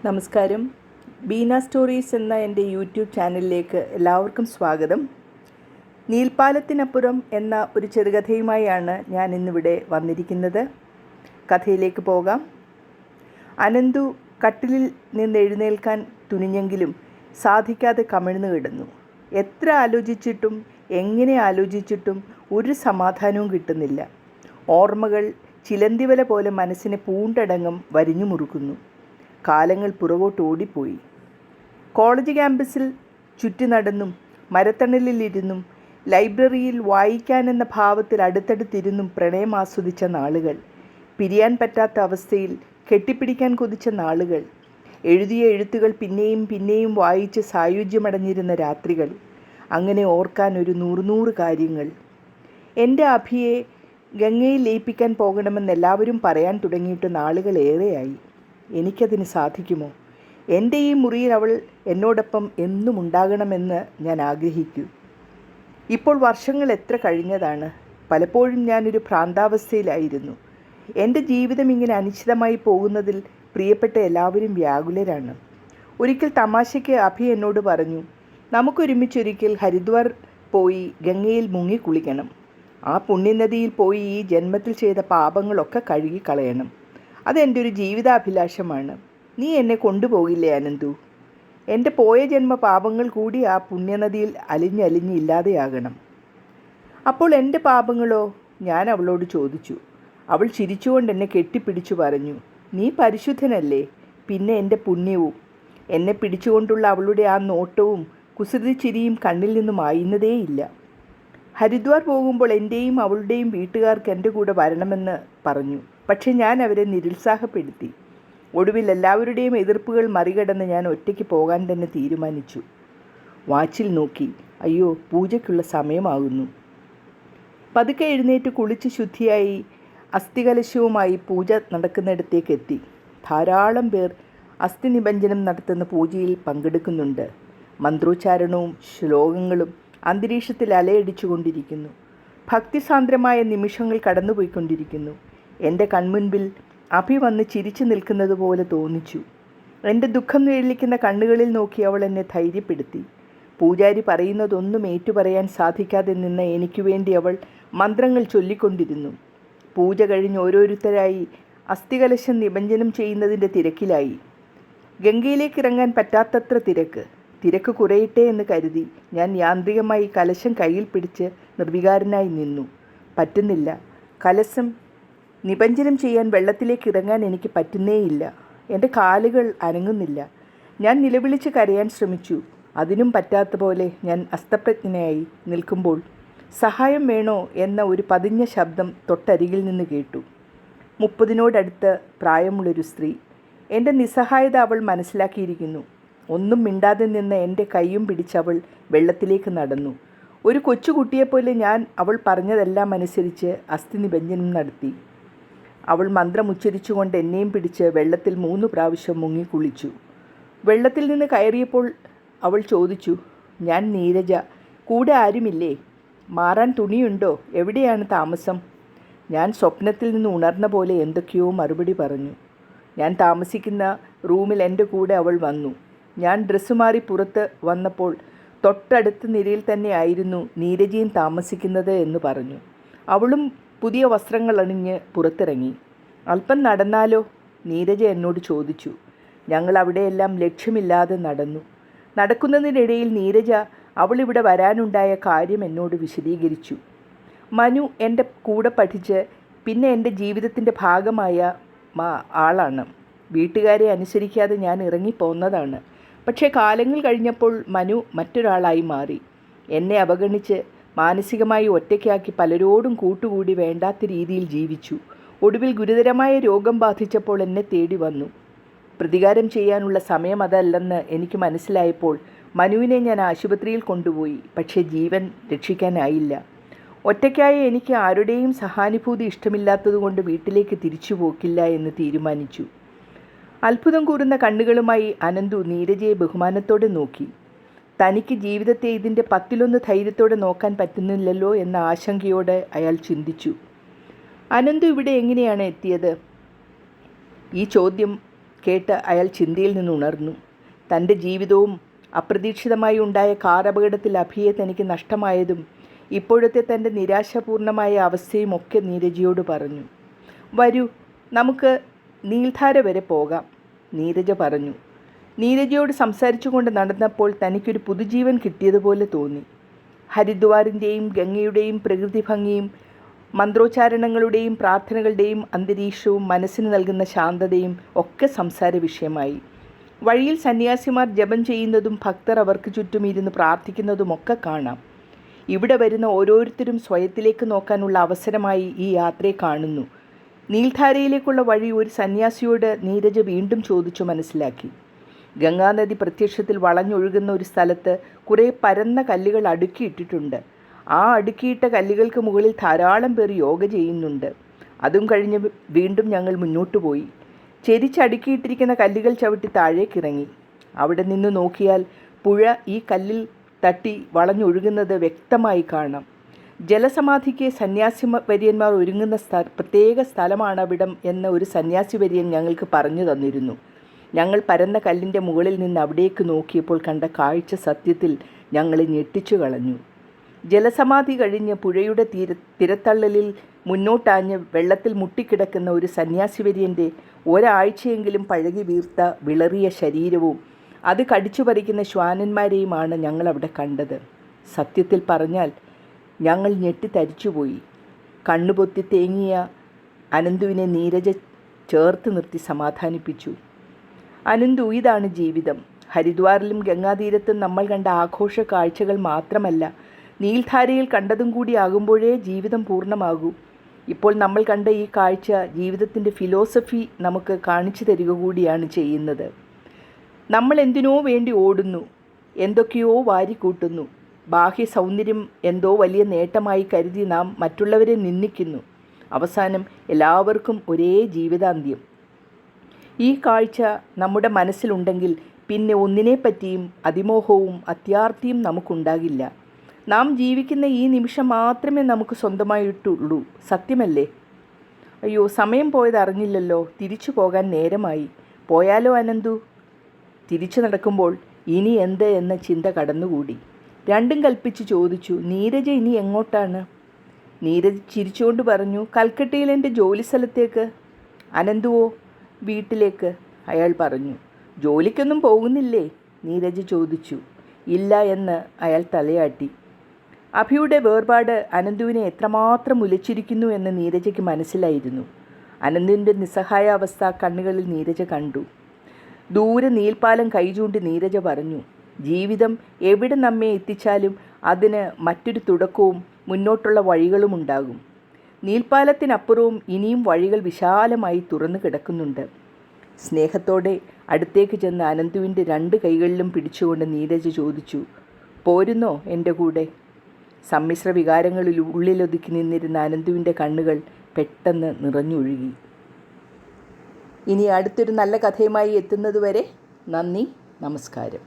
നമസ്കാരം. ബീന സ്റ്റോറീസ് എന്ന എൻ്റെ യൂട്യൂബ് ചാനലിലേക്ക് എല്ലാവർക്കും സ്വാഗതം. നീൽപ്പാലത്തിനപ്പുറം എന്ന ഒരു ചെറുകഥയുമായാണ് ഞാൻ ഇന്നിവിടെ വന്നിരിക്കുന്നത്. കഥയിലേക്ക് പോകാം. അനന്തു കട്ടിലിൽ നിന്ന് എഴുന്നേൽക്കാൻ തുനിഞ്ഞെങ്കിലും സാധിക്കാതെ കമിഴ്ന്നു കിടന്നു. എത്ര ആലോചിച്ചിട്ടും എങ്ങനെ ആലോചിച്ചിട്ടും ഒരു സമാധാനവും കിട്ടുന്നില്ല. ഓർമ്മകൾ ചിലന്തിവല പോലെ മനസ്സിനെ പൂണ്ടടങ്ങും വരിഞ്ഞു മുറുക്കുന്നു. കാലങ്ങൾ പുറകോട്ട് ഓടിപ്പോയി. കോളേജ് ക്യാമ്പസിൽ ചുറ്റി നടന്നും മരത്തണലിലിരുന്നും ലൈബ്രറിയിൽ വായിക്കാനെന്ന ഭാവത്തിൽ അടുത്തടുത്തിരുന്നും പ്രണയം ആസ്വദിച്ച നാളുകൾ, പിരിയാൻ പറ്റാത്ത അവസ്ഥയിൽ കെട്ടിപ്പിടിക്കാൻ കൊതിച്ച നാളുകൾ, എഴുതിയ എഴുത്തുകൾ പിന്നെയും പിന്നെയും വായിച്ച് സായുജ്യമടഞ്ഞിരുന്ന രാത്രികൾ, അങ്ങനെ ഓർക്കാൻ ഒരു നൂറ് കാര്യങ്ങൾ. എൻ്റെ അഭിയെ ഗംഗയിൽ ലയിപ്പിക്കാൻ പോകണമെന്ന് എല്ലാവരും പറയാൻ തുടങ്ങിയിട്ട് നാളുകളേറെയായി. എനിക്കതിന് സാധിക്കുമോ? എൻ്റെ ഈ മുറിയിൽ അവൾ എന്നോടൊപ്പം എന്നും ഉണ്ടാകണമെന്ന് ഞാൻ ആഗ്രഹിക്കൂ. ഇപ്പോൾ വർഷങ്ങൾ എത്ര കഴിഞ്ഞതാണ്. പലപ്പോഴും ഞാനൊരു ഭ്രാന്താവസ്ഥയിലായിരുന്നു. എൻ്റെ ജീവിതം ഇങ്ങനെ അനിശ്ചിതമായി പോകുന്നതിൽ പ്രിയപ്പെട്ട എല്ലാവരും വ്യാകുലരാണ്. ഒരിക്കൽ തമാശയ്ക്ക് അഭി എന്നോട് പറഞ്ഞു, നമുക്കൊരുമിച്ചൊരിക്കൽ ഹരിദ്വാർ പോയി ഗംഗയിൽ മുങ്ങിക്കുളിക്കണം. ആ പുണ്യനദിയിൽ പോയി ഈ ജന്മത്തിൽ ചെയ്ത പാപങ്ങളൊക്കെ കഴുകിക്കളയണം. അതെൻ്റെ ഒരു ജീവിതാഭിലാഷമാണ്. നീ എന്നെ കൊണ്ടുപോകില്ലേ അനന്തു? എൻ്റെ പോയ ജന്മ പാപങ്ങൾ കൂടി ആ പുണ്യനദിയിൽ അലിഞ്ഞലിഞ്ഞ് ഇല്ലാതെയാകണം. അപ്പോൾ എൻ്റെ പാപങ്ങളോ? ഞാൻ അവളോട് ചോദിച്ചു. അവൾ ചിരിച്ചുകൊണ്ട് എന്നെ കെട്ടിപ്പിടിച്ചു പറഞ്ഞു, നീ പരിശുദ്ധനല്ലേ, പിന്നെ എൻ്റെ പുണ്യവും. എന്നെ പിടിച്ചുകൊണ്ടുള്ള അവളുടെ ആ നോട്ടവും കുസൃതി ചിരിയും കണ്ണിൽ നിന്നും മായുന്നതേയില്ല. ഹരിദ്വാർ പോകുമ്പോൾ എൻ്റെയും അവളുടെയും വീട്ടുകാർക്ക് എൻ്റെ കൂടെ വരണമെന്ന് പറഞ്ഞു. പക്ഷെ ഞാൻ അവരെ നിരുത്സാഹപ്പെടുത്തി. ഒടുവിൽ എല്ലാവരുടെയും എതിർപ്പുകൾ മറികടന്ന് ഞാൻ ഒറ്റയ്ക്ക് പോകാൻ തന്നെ തീരുമാനിച്ചു. വാച്ചിൽ നോക്കി. അയ്യോ, പൂജയ്ക്കുള്ള സമയമാകുന്നു. പതുക്കെ എഴുന്നേറ്റ് കുളിച്ച് ശുദ്ധിയായി അസ്ഥികലശവുമായി പൂജ നടക്കുന്നിടത്തേക്ക് എത്തി. ധാരാളം പേർ അസ്ഥി നിബഞ്ജനം നടത്തുന്ന പൂജയിൽ പങ്കെടുക്കുന്നുണ്ട്. മന്ത്രോച്ചാരണവും ശ്ലോകങ്ങളും അന്തരീക്ഷത്തിൽ അലയടിച്ചു കൊണ്ടിരിക്കുന്നു. ഭക്തിസാന്ദ്രമായ നിമിഷങ്ങൾ കടന്നുപോയിക്കൊണ്ടിരിക്കുന്നു. എൻ്റെ കൺമുൻപിൽ അഭി വന്ന് ചിരിച്ചു നിൽക്കുന്നത് പോലെ തോന്നിച്ചു. എൻ്റെ ദുഃഖം നിഴലിക്കുന്ന കണ്ണുകളിൽ നോക്കി അവൾ എന്നെ ധൈര്യപ്പെടുത്തി. പൂജാരി പറയുന്നതൊന്നും ഏറ്റുപറയാൻ സാധിക്കാതെ നിന്ന എനിക്ക് വേണ്ടി അവൾ മന്ത്രങ്ങൾ ചൊല്ലിക്കൊണ്ടിരുന്നു. പൂജ കഴിഞ്ഞ് ഓരോരുത്തരായി അസ്ഥികലശം നിമഞ്ജനം ചെയ്യുന്നതിൻ്റെ തിരക്കിലായി. ഗംഗയിലേക്ക് ഇറങ്ങാൻ പറ്റാത്തത്ര തിരക്ക് കുറയട്ടെ എന്ന് കരുതി ഞാൻ യാന്ത്രികമായി കലശം കയ്യിൽ പിടിച്ച് നിർവികാരനായി നിന്നു. പറ്റുന്നില്ല. കലശം നിമഞ്ജനം ചെയ്യാൻ വെള്ളത്തിലേക്ക് ഇറങ്ങാൻ എനിക്ക് പറ്റുന്നേയില്ല. എൻ്റെ കാലുകൾ അനങ്ങുന്നില്ല. ഞാൻ നിലവിളിച്ച് കരയാൻ ശ്രമിച്ചു. അതിനും പറ്റാത്ത പോലെ ഞാൻ അസ്തപ്രജ്ഞനായി നിൽക്കുമ്പോൾ സഹായം വേണോ എന്ന ഒരു പതിഞ്ഞ ശബ്ദം തൊട്ടരികിൽ നിന്ന് കേട്ടു. 30-നോടടുത്ത് പ്രായമുള്ളൊരു സ്ത്രീ. എൻ്റെ നിസ്സഹായത അവൾ മനസ്സിലാക്കിയിരിക്കുന്നു. ഒന്നും മിണ്ടാതെ നിന്ന് എൻ്റെ കൈയും പിടിച്ചവൾ വെള്ളത്തിലേക്ക് നടന്നു. ഒരു കൊച്ചുകുട്ടിയെപ്പോലെ ഞാൻ അവൾ പറഞ്ഞതെല്ലാം അനുസരിച്ച് അസ്ഥി നിബഞ്ജനം നടത്തി. അവൾ മന്ത്രം ഉച്ചരിച്ചുകൊണ്ട് എന്നെയും പിടിച്ച് വെള്ളത്തിൽ 3 പ്രാവശ്യം മുങ്ങിക്കുളിച്ചു. വെള്ളത്തിൽ നിന്ന് കയറിയപ്പോൾ അവൾ ചോദിച്ചു, ഞാൻ നീരജ, കൂടെ ആരുമില്ലേ? മാറാൻ തുണിയുണ്ടോ? എവിടെയാണ് താമസം? ഞാൻ സ്വപ്നത്തിൽ നിന്ന് ഉണർന്ന പോലെ എന്തൊക്കെയോ മറുപടി പറഞ്ഞു. ഞാൻ താമസിക്കുന്ന റൂമിൽ എൻ്റെ കൂടെ അവൾ വന്നു. ഞാൻ ഡ്രസ്സ് മാറി പുറത്ത് വന്നപ്പോൾ തൊട്ടടുത്ത നിരയിൽ തന്നെ ആയിരുന്നു നീരജയും താമസിക്കുന്നത് എന്ന് പറഞ്ഞു. അവളും പുതിയ വസ്ത്രങ്ങൾ അണിഞ്ഞ് പുറത്തിറങ്ങി. അല്പം നടന്നാലോ? നീരജ എന്നോട് ചോദിച്ചു. ഞങ്ങൾ അവിടെയെല്ലാം ലക്ഷ്യമില്ലാതെ നടന്നു. നടക്കുന്നതിനിടയിൽ നീരജ അവളിവിടെ വരാനുണ്ടായ കാര്യം എന്നോട് വിശദീകരിച്ചു. മനു എൻ്റെ കൂടെ പഠിച്ച് പിന്നെ എൻ്റെ ജീവിതത്തിൻ്റെ ഭാഗമായ ആളാണ്. വീട്ടുകാരെ അനുസരിക്കാതെ ഞാൻ ഇറങ്ങിപ്പോന്നതാണ്. പക്ഷേ കാലങ്ങൾ കഴിഞ്ഞപ്പോൾ മനു മറ്റൊരാളായി മാറി. എന്നെ അവഗണിച്ച് മാനസികമായി ഒറ്റയ്ക്കാക്കി പലരോടും കൂട്ടുകൂടി വേണ്ടാത്ത രീതിയിൽ ജീവിച്ചു. ഒടുവിൽ ഗുരുതരമായ രോഗം ബാധിച്ചപ്പോൾ എന്നെ തേടി വന്നു. പ്രതികാരം ചെയ്യാനുള്ള സമയം അതല്ലെന്ന് എനിക്ക് മനസ്സിലായപ്പോൾ മനുവിനെ ഞാൻ ആശുപത്രിയിൽ കൊണ്ടുപോയി. പക്ഷേ ജീവൻ രക്ഷിക്കാനായില്ല. ഒറ്റയ്ക്കായ എനിക്ക് ആരുടെയും സഹാനുഭൂതി ഇഷ്ടമില്ലാത്തതുകൊണ്ട് വീട്ടിലേക്ക് തിരിച്ചു പോക്കില്ല എന്ന് തീരുമാനിച്ചു. അത്ഭുതം കൂറുന്ന കണ്ണുകളുമായി അനന്തു നീരജയെ ബഹുമാനത്തോടെ നോക്കി. തനിക്ക് ജീവിതത്തെ ഇതിൻ്റെ 10-1 ധൈര്യത്തോടെ നോക്കാൻ പറ്റുന്നില്ലല്ലോ എന്ന ആശങ്കയോടെ അയാൾ ചിന്തിച്ചു. അനന്തു ഇവിടെ എങ്ങനെയാണ് എത്തിയത്? ഈ ചോദ്യം കേട്ട് അയാൾ ചിന്തയിൽ നിന്നുണർന്നു. തൻ്റെ ജീവിതവും അപ്രതീക്ഷിതമായി ഉണ്ടായ കാർ അപകടത്തിൽ അഭിയെ തനിക്ക് നഷ്ടമായതും ഇപ്പോഴത്തെ തൻ്റെ നിരാശാപൂർണമായ അവസ്ഥയും ഒക്കെ നീരജയോട് പറഞ്ഞു. വരൂ, നമുക്ക് നീൽധാര വരെ പോകാം, നീരജ പറഞ്ഞു. നീരജയോട് സംസാരിച്ചുകൊണ്ട് നടന്നപ്പോൾ തനിക്കൊരു പുതുജീവൻ കിട്ടിയതുപോലെ തോന്നി. ഹരിദ്വാറിൻ്റെയും ഗംഗയുടെയും പ്രകൃതി ഭംഗിയും മന്ത്രോച്ചാരണങ്ങളുടെയും പ്രാർത്ഥനകളുടെയും അന്തരീക്ഷവും മനസ്സിന് നൽകുന്ന ശാന്തതയും ഒക്കെ സംസാര വിഷയമായി. വഴിയിൽ സന്യാസിമാർ ജപം ചെയ്യുന്നതും ഭക്തർ അവർക്ക് ചുറ്റും ഇരുന്ന് പ്രാർത്ഥിക്കുന്നതുമൊക്കെ കാണാം. ഇവിടെ വരുന്ന ഓരോരുത്തരും സ്വയത്തിലേക്ക് നോക്കാനുള്ള അവസരമായി ഈ യാത്രയെ കാണുന്നു. നീൽധാരയിലേക്കുള്ള വഴി ഒരു സന്യാസിയോട് നീരജ വീണ്ടും ചോദിച്ചു മനസ്സിലാക്കി. ഗംഗാനദി പ്രത്യക്ഷത്തിൽ വളഞ്ഞൊഴുകുന്ന ഒരു സ്ഥലത്ത് കുറേ പരന്ന കല്ലുകൾ അടുക്കിയിട്ടിട്ടുണ്ട്. ആ അടുക്കിയിട്ട കല്ലുകൾക്ക് മുകളിൽ ധാരാളം പേർ യോഗ ചെയ്യുന്നുണ്ട്. അതും കഴിഞ്ഞ് വീണ്ടും ഞങ്ങൾ മുന്നോട്ട് പോയി. ചെരിച്ചടുക്കിയിട്ടിരിക്കുന്ന കല്ലുകൾ ചവിട്ടി താഴേക്കിറങ്ങി. അവിടെ നിന്ന് നോക്കിയാൽ പുഴ ഈ കല്ലിൽ തട്ടി വളഞ്ഞൊഴുകുന്നത് വ്യക്തമായി കാണാം. ജലസമാധിക്ക് സന്യാസി വര്യന്മാർ ഒരുങ്ങുന്ന പ്രത്യേക സ്ഥലമാണ് അവിടം എന്ന് ഒരു സന്യാസി വര്യൻ ഞങ്ങൾക്ക് പറഞ്ഞു തന്നിരുന്നു. ഞങ്ങൾ പരന്ന കല്ലിൻ്റെ മുകളിൽ നിന്ന് അവിടേക്ക് നോക്കിയപ്പോൾ കണ്ട കാഴ്ച സത്യത്തിൽ ഞങ്ങളെ ഞെട്ടിച്ചു കളഞ്ഞു. ജലസമാധി കഴിഞ്ഞ് പുഴയുടെ തിരത്തള്ളലിൽ മുന്നോട്ടാഞ്ഞ് വെള്ളത്തിൽ മുട്ടിക്കിടക്കുന്ന ഒരു സന്യാസി വര്യൻ്റെ ഒരാഴ്ചയെങ്കിലും പഴകി വീർത്ത വിളറിയ ശരീരവും അത് കടിച്ചു പറിക്കുന്ന ശ്വാനന്മാരെയുമാണ് ഞങ്ങളവിടെ കണ്ടത്. സത്യത്തിൽ പറഞ്ഞാൽ ഞങ്ങൾ ഞെട്ടിത്തരിച്ചുപോയി. കണ്ണുപൊത്തി തേങ്ങിയ അനന്തുവിനെ നീരജ ചേർത്ത് നിർത്തി സമാധാനിപ്പിച്ചു. അനന്തു, ഇതാണ് ജീവിതം. ഹരിദ്വാറിലും ഗംഗാതീരത്തും നമ്മൾ കണ്ട ആഘോഷ കാഴ്ചകൾ മാത്രമല്ല, നീൽധാരയിൽ കണ്ടതും കൂടി ആകുമ്പോഴേ ജീവിതം പൂർണ്ണമാകൂ. ഇപ്പോൾ നമ്മൾ കണ്ട ഈ കാഴ്ച ജീവിതത്തിൻ്റെ ഫിലോസഫി നമുക്ക് കാണിച്ചു തരിക കൂടിയാണ് ചെയ്യുന്നത്. നമ്മൾ എന്തിനോ വേണ്ടി ഓടുന്നു, എന്തൊക്കെയോ വാരിക്കൂട്ടുന്നു. ബാഹ്യ സൗന്ദര്യം എന്തോ വലിയ നേട്ടമായി കരുതി നാം മറ്റുള്ളവരെ നിന്ദിക്കുന്നു. അവസാനം എല്ലാവർക്കും ഒരേ ജീവിതാന്ത്യം. ഈ കാഴ്ച നമ്മുടെ മനസ്സിലുണ്ടെങ്കിൽ പിന്നെ ഒന്നിനെപ്പറ്റിയും അതിമോഹവും അത്യാർത്തിയും നമുക്കുണ്ടാകില്ല. നാം ജീവിക്കുന്ന ഈ നിമിഷം മാത്രമേ നമുക്ക് സ്വന്തമായിട്ടുള്ളൂ. സത്യമല്ലേ? അയ്യോ, സമയം പോയത് അറിഞ്ഞില്ലല്ലോ. തിരിച്ചു പോകാൻ നേരമായി. പോയാലോ അനന്തു? തിരിച്ചു നടക്കുമ്പോൾ ഇനി എന്ത് എന്ന ചിന്ത കടന്നുകൂടി. രണ്ടും കൽപ്പിച്ച് ചോദിച്ചു, നീരജ ഇനി എങ്ങോട്ടാണ്? നീരജ് ചിരിച്ചുകൊണ്ട് പറഞ്ഞു, കൽക്കട്ടയിൽ എൻ്റെ ജോലി സ്ഥലത്തേക്ക്. അനന്തുവോ? വീട്ടിലേക്ക്, അയാൾ പറഞ്ഞു. ജോലിക്കൊന്നും പോകുന്നില്ലേ? നീരജ് ചോദിച്ചു. ഇല്ല എന്ന് അയാൾ തലയാട്ടി. അഭിയുടെ വേർപാട് അനന്തുവിനെ എത്രമാത്രം ഉലച്ചിരിക്കുന്നു എന്ന് നീരജയ്ക്ക് മനസ്സിലായിരുന്നു. അനന്തുവിൻ്റെ നിസ്സഹായ അവസ്ഥ കണ്ണുകളിൽ നീരജ കണ്ടു. ദൂരെ നീൽപ്പാലം കൈചൂണ്ടി നീരജ പറഞ്ഞു, ജീവിതം എവിടെ നമ്മെ എത്തിച്ചാലും അതിന് മറ്റൊരു തുടക്കവും മുന്നോട്ടുള്ള വഴികളും ഉണ്ടാകും. നീൽപ്പാലത്തിനപ്പുറവും ഇനിയും വഴികൾ വിശാലമായി തുറന്നു കിടക്കുന്നുണ്ട്. സ്നേഹത്തോടെ അടുത്തേക്ക് ചെന്ന് അനന്തുവിൻ്റെ 2 കൈകളിലും പിടിച്ചുകൊണ്ട് നീരജ ചോദിച്ചു, പോരുന്നോ എൻ്റെ കൂടെ? സമ്മിശ്ര വികാരങ്ങളിൽ ഉള്ളിലൊതുക്കി നിന്നിരുന്ന അനന്തുവിൻ്റെ കണ്ണുകൾ പെട്ടെന്ന് നിറഞ്ഞൊഴുകി. ഇനി അടുത്തൊരു നല്ല കഥയുമായി എത്തുന്നതുവരെ നന്ദി, നമസ്കാരം.